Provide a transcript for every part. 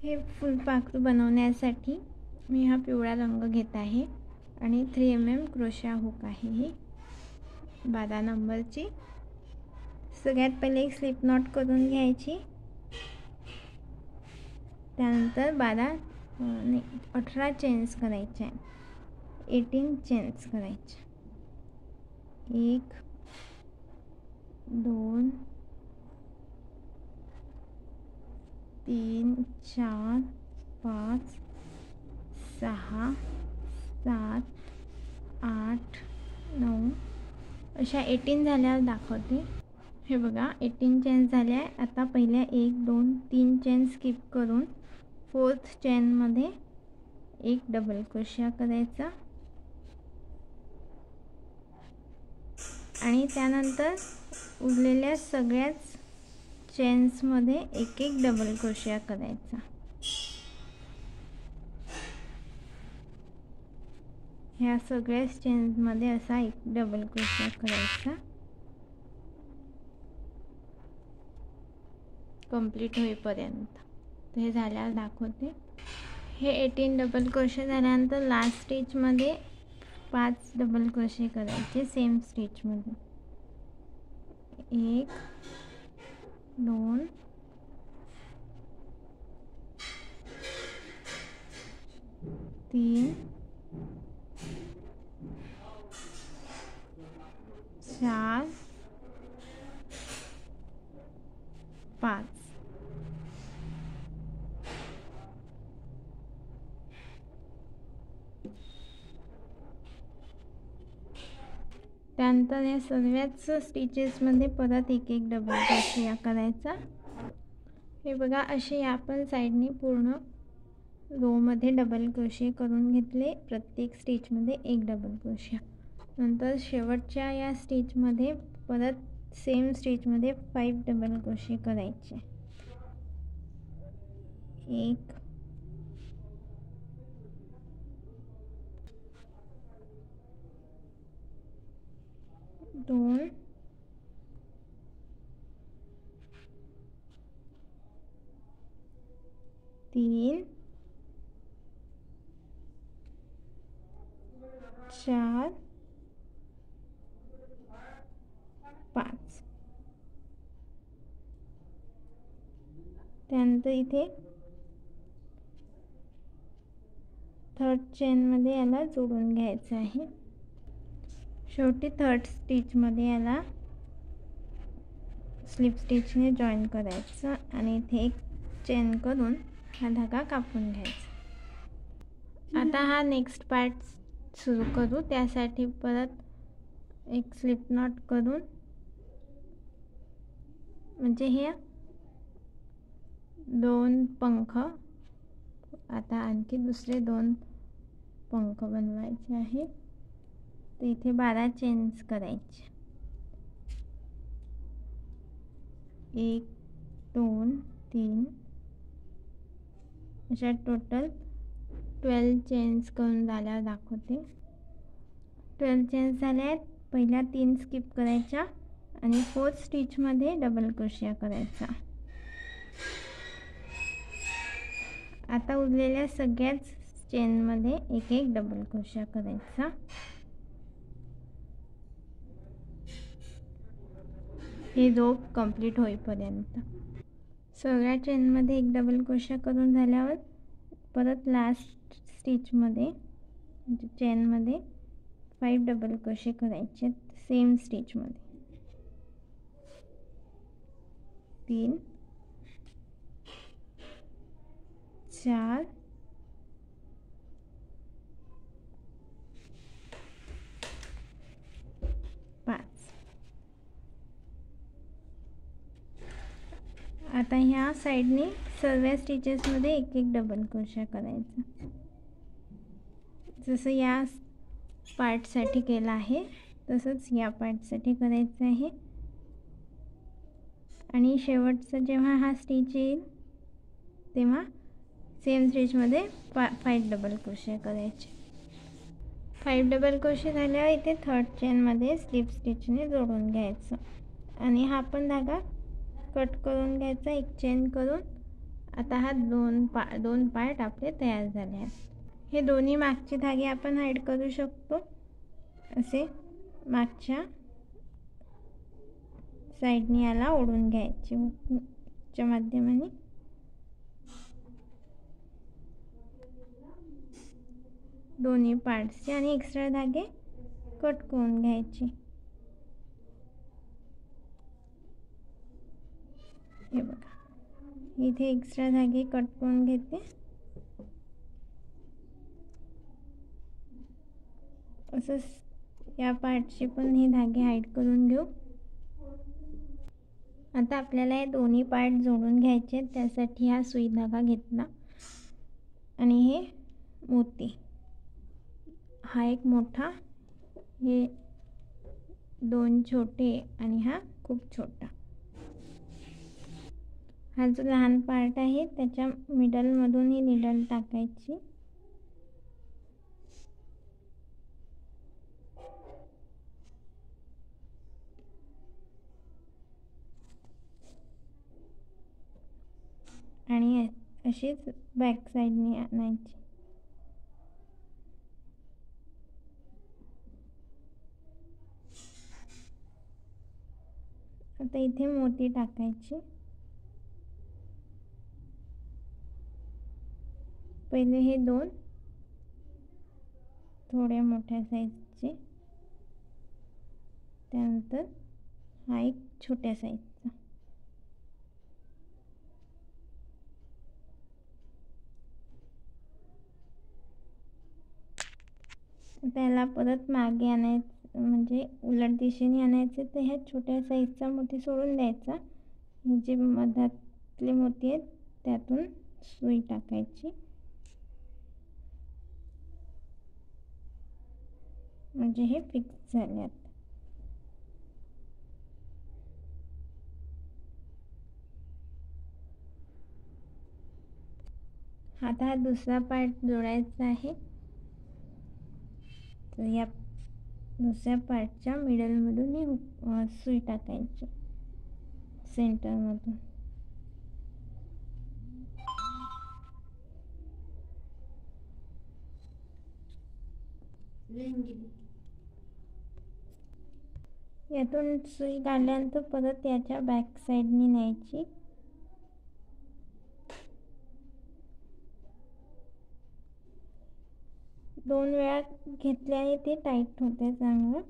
हे फुलपाखरू बनवण्यासाठी मी हा पिवळा रंग घेत आहे आणि 3 mm क्रोशा हुक आहे ही 12 नंबरची। सगळ्यात पहिले एक स्लिप नॉट करून घ्यायची, त्यानंतर 18 चेन्स करायच्या, 18 चेन्स करायच्या। 1 2 3 4 5 6 7 8 9 अशा 18 झाल्यावर दाखवते। हे बघा 18 चेन झाल्या। आता पहिल्या 1 2 3 चेन स्किप करून 4th चेन मध्ये एक डबल क्रोशिया करायचा आणि त्यानंतर उरलेल्या सगळ्याच चेन्स मध्ये एक एक डबल क्रोशिया करायचा। ह्या सगळ्या चेन्स मध्ये असा एक डबल क्रोशिया करायचा कंप्लीट होईपर्यंत। तर हे झाल्यावर दाखवते। हे 18 डबल क्रोशिया झाल्यानंतर लास्ट स्टिच मध्ये 5 डबल क्रोशिया करायचे सेम स्टिच मध्ये। 1 2 3 4 5 त्यानंतर या सर्वच स्टिचेस मध्ये परत एक एक डबल क्रोशिया करायचा। हे बघा असे आपण साइडने पूर्ण रो मध्ये डबल क्रोशिया करून घेतले, प्रत्येक स्टिच मध्ये एक डबल क्रोशिया। नंतर शेवटच्या या स्टिच मध्ये परत सेम स्टिच मध्ये 5 डबल क्रोशिया करायचे। 1 2 3 4 5 त्यानंतर इथे 3rd चेन मध्ये याला जोडून घ्यायचं आहे। शेवटी 3rd स्टिच मध्ये याला स्लिप स्टिचने जॉईन करायचं आणि इथे एक चेन करून हा धागा कापून घ्यायचा। आता हा नेक्स्ट पार्ट सुरू करू। त्यासाठी परत एक स्लिप नॉट करून म्हणजे हे 2 पंख, आता आणखी दुसरे 2 पंख बनवायचे आहे। तर इथे 12 चेन्स करायचे। 1 2 3 अशा टोटल 12 चेन्स करून झाल्यावर दाखवते। 12 चेन्स झाल्या। पहिल्या 3 स्किप करायच्या आणि 4th स्टिच मध्ये डबल क्रोशिया करायचा। आता उरलेल्या सगळ्याच चेन मध्ये एक एक डबल क्रोशिया करायचा। हे रो कंप्लीट होईपर्यंत सगळ्या चेन मध्ये एक डबल क्रोशिया करून झाल्यावर परत लास्ट स्टिच मध्ये चेन मध्ये 5 डबल क्रोशिया करायचे सेम स्टिच मध्ये। 3 4 5 आता ह्या साइडने सर्व स्टिचेस मध्ये एक एक डबल क्रोशिया करायचा, जसं या पार्ट साठी केला आहे तसंच या पार्ट साठी करायचं आहे। आणि शेवटचा जेव्हा हा स्टिच येईल तेव्हा सेम स्टिच मध्ये 5 डबल क्रोशिया करायचे। 5 डबल क्रोशिया झाल्यावर इथे 3rd चेन मध्ये स्लिप स्टिचने जोडून घ्यायचं आणि हा पण धागा कट करून घ्यायचा एक चेन करून आता हा दोन पार्ट आपले तयार झाले आहेत। हे दोन्ही मागचे धागे आपण हाईड करू शकतो। असे मागच्या साईडने याला ओढून घ्यायचे हुकच्या माध्यमाने। दोन्ही पार्ट्सचे आणि एक्स्ट्रा धागे कट करून घ्यायचे। हे बघा, इथे एक्स्ट्रा धागे कट करून घेते। असंच या पार्टचे पण हे धागे हाईड करून घेऊ। आता आपल्याला हे दोन्ही पार्ट जोडून घ्यायचे। त्यासाठी हा सुई धागा घेतला आणि हे मोती, हा एक मोठा, हे दोन छोटे आणि हा खूप छोटा। हा जो लहान पार्ट आहे त्याच्या मिडलमधून ही निडल टाकायची आणि अशीच बॅक साईडने आणायची। आता इथे मोती टाकायची। पहिले हे दोन थोड्या मोठ्या साईजचे, त्यानंतर हा एक छोट्या साईजचा। त्याला परत मागे आणायचं, म्हणजे उलट दिशेने आणायचे। तर ह्या छोट्या साईजचा मोती सोडून द्यायचा। हे जे मधातले मोती आहेत त्यातून सुई टाकायची, म्हणजे हे फिक्स झाले। आता हा दुसरा पार्ट जोडायचा आहे। तर या दुसऱ्या पार्टच्या मिडलमधून ही सुई टाकायची सेंटरमधून। यातून सुई काढल्यानंतर परत याच्या बॅक साईडने न्यायची। दोन वेळा घेतल्याने ते टाईट होते चांगलं।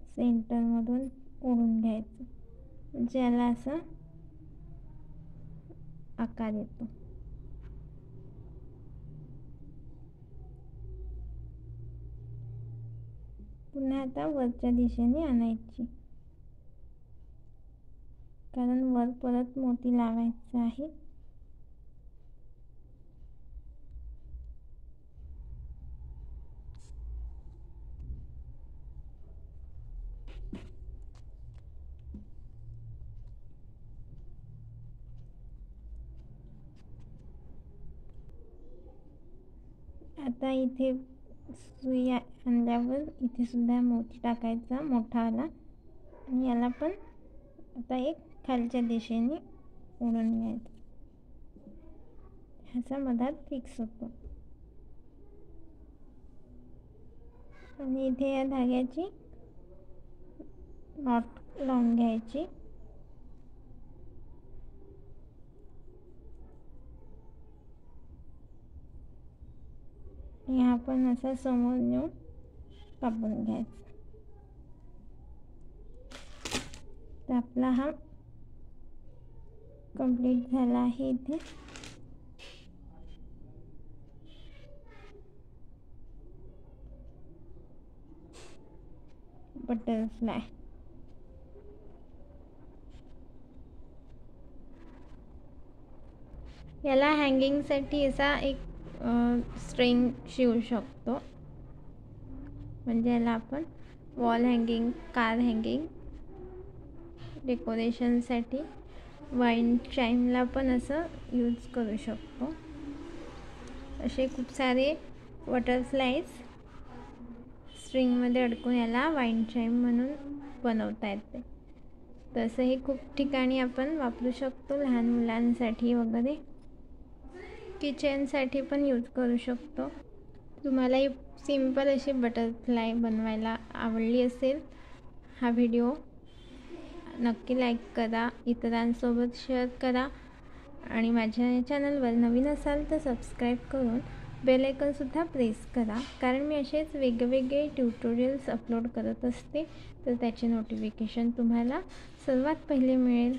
सेंटरमधून ओढून घ्यायचं, म्हणजे याला असा आकार येतो। पुन्हा आता वरच्या दिशेने आणायची, कारण वर परत मोती लावायचा आहे। आता इथे सुई आणल्यावर इथे सुद्धा मोती टाकायचा मोठावाला, आणि याला पण आता एक खालच्या दिशेने ओढून घ्यायचं, ह्याचा मधात फिक्स होतो। आणि इथे या धाग्याची नॉट लावून घ्यायची। हा पण असा समोर नेऊन कापून घ्यायचा। तर आपला हा कंप्लीट झाला आहे। इथे बटरफ्लाय। याला हँगिंगसाठी असा एक स्ट्रिंग शिवू शकतो, म्हणजे याला आपण वॉल हँगिंग, कार हँगिंग, डेकोरेशनसाठी, वाईन चाईमला पण असं यूज करू शकतो। असे खूप सारे बटरफ्लाईज स्ट्रिंगमध्ये अडकून याला वाईन चाईम म्हणून बनवता येते. तसं हे खूप ठिकाणी आपण वापरू शकतो, लहान मुलांसाठी वगैरे, किचनसाठी पण यूज करू शकतो. तुम्हाला ही सिंपल अशी बटरफ्लाय बनवायला आवडली असेल, हा व्हिडिओ नक्की लाईक करा, इतरांसोबत शेअर करा आणि माझ्या चॅनलवर नवीन असाल तर सबस्क्राईब करून बेल आयकॉनसुद्धा प्रेस करा, कारण मी असेच वेगवेगळे ट्युटोरियल्स अपलोड करत असते, तर त्याचे नोटिफिकेशन तुम्हाला सर्वात पहिले मिळेल.